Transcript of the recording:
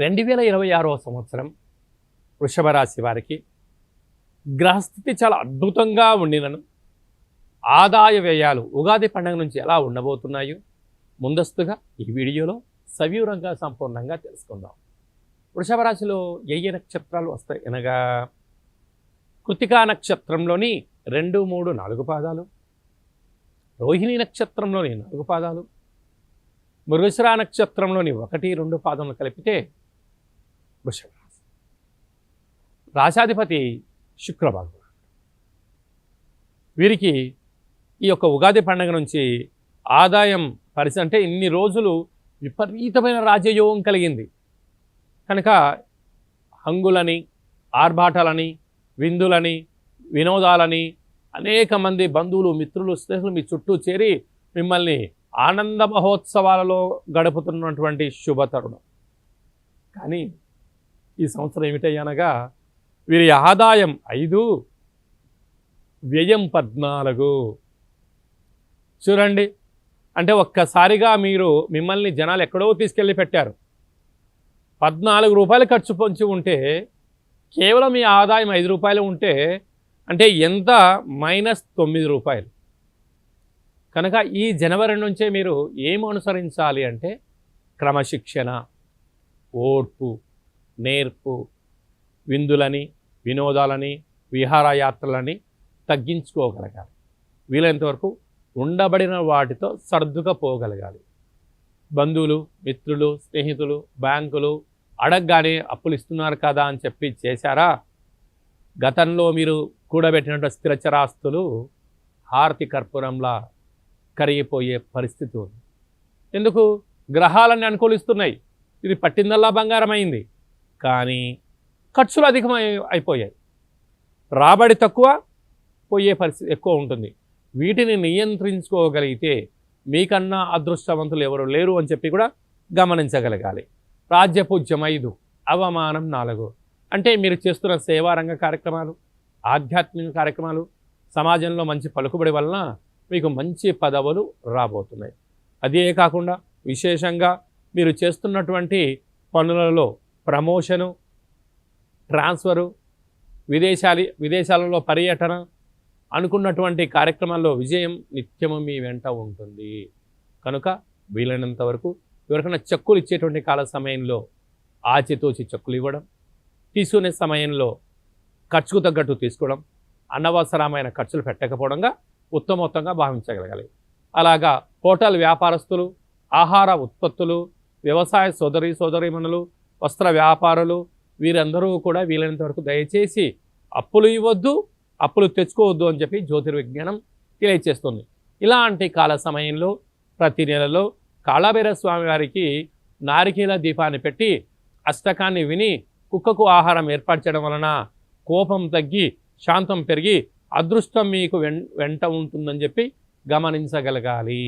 2026వ సంవత్సరం వృషభ రాశి వారికి గ్రహస్థితి చాలా అద్భుతంగా ఉండినను ఆదాయ వ్యయాలు ఉగాది పండుగ నుంచి ఎలా ఉండబోతున్నాయో ముందస్తుగా ఈ వీడియోలో సవివరంగా సంపూర్ణంగా తెలుసుకుందాం. వృషభ రాశిలో ఏ నక్షత్రాలు వస్తాయి అనగా కృతికా నక్షత్రంలోని 2, 3, 4 పాదాలు, రోహిణి నక్షత్రంలోని 4 పాదాలు, మృగశిర నక్షత్రంలోని 1, 2 పాదములు కలిపితే వృషభ రాశి. రాశాధిపతి శుక్ర భగవానుడు. వీరికి ఈ యొక్క ఉగాది పండుగ నుంచి ఆదాయం అంటే ఇన్ని రోజులు విపరీతమైన రాజయోగం కలిగింది కనుక హంగులని, ఆర్భాటాలని, విందులని, వినోదాలని అనేక మంది బంధువులు, మిత్రులు, స్నేహితులు మీ చుట్టూ చేరి మిమ్మల్ని ఆనంద మహోత్సవాలలో గడుపుతున్నటువంటి శుభతరుణం. కానీ ఈ సంవత్సరం ఏమిటయ్యనగా వీరి ఆదాయం 5, వ్యయం 14. చూడండి, అంటే ఒక్కసారిగా మిమ్మల్ని జనాలు ఎక్కడో తీసుకెళ్ళి పెట్టారు. 14 రూపాయలు ఖర్చు పొంచి ఉంటే కేవలం మీ ఆదాయం 5 రూపాయలు ఉంటే అంటే ఎంత? -9 రూపాయలు. కనుక ఈ జనవరి నుంచే మీరు ఏం అనుసరించాలి అంటే క్రమశిక్షణ, ఓర్పు, నేర్పు, విందులని, వినోదాలని, విహారయాత్రలని తగ్గించుకోగలగాలి. వీలైనంతవరకు ఉండబడిన వాటితో సర్దుకపోగలగాలి. బంధువులు, మిత్రులు, స్నేహితులు, బ్యాంకులు అడగగానే అప్పులు ఇస్తున్నారు కదా అని చెప్పి చేశారా? గతంలో మీరు కూడబెట్టినటువంటి స్థిరచరాస్తులు హారతి కర్పూరంలా కరిగిపోయే పరిస్థితి ఉంది. ఎందుకు? గ్రహాలన్నీ అనుకూలిస్తున్నాయి, ఇది పట్టిందల్లా బంగారం అయింది. కానీ ఖర్చులు అయిపోయాయి, రాబడి తక్కువ, పోయే పరిస్థితి ఎక్కువ ఉంటుంది. వీటిని నియంత్రించుకోగలిగితే మీకన్నా అదృష్టవంతులు ఎవరు లేరు అని చెప్పి కూడా గమనించగలగాలి. రాజ్యపూజ్యం 5, అవమానం 4. అంటే మీరు చేస్తున్న సేవారంగ కార్యక్రమాలు, ఆధ్యాత్మిక కార్యక్రమాలు, సమాజంలో మంచి పలుకుబడి వలన మీకు మంచి పదవులు రాబోతున్నాయి. అదే కాకుండా విశేషంగా మీరు చేస్తున్నటువంటి పనులలో ప్రమోషను, ట్రాన్స్ఫరు, విదేశాలలో పర్యటన, అనుకున్నటువంటి కార్యక్రమాల్లో విజయం నిత్యము మీ వెంట ఉంటుంది. కనుక వీలైనంత వరకు ఎవరికైనా చెక్కులు ఇచ్చేటువంటి కాల సమయంలో ఆచితూచి చెక్కులు ఇవ్వడం, తీసుకునే సమయంలో ఖర్చుకు తగ్గట్టు తీసుకోవడం, అనవసరమైన ఖర్చులు పెట్టకపోవడంగా ఉత్తమోత్తంగా భావించగలగాలి. అలాగా హోటల్ వ్యాపారస్తులు, ఆహార ఉత్పత్తులు, వ్యవసాయ సోదరీమణులు, వస్త్ర వ్యాపారులు వీరందరూ కూడా వీలైనంత వరకు దయచేసి అప్పులు ఇవ్వద్దు, అప్పులు తెచ్చుకోవద్దు అని చెప్పి జ్యోతిర్విజ్ఞానం తెలియచేస్తుంది. ఇలాంటి కాల సమయంలో ప్రతి నెలలో కాళభైరవ స్వామి వారికి నారికేల దీపాన్ని పెట్టి అష్టకాన్ని విని కుక్కకు ఆహారం ఏర్పరచడం వలన కోపం తగ్గి శాంతం పెరిగి అదృష్టం మీకు వెంట ఉంటుందని చెప్పి గమనించగలగాలి.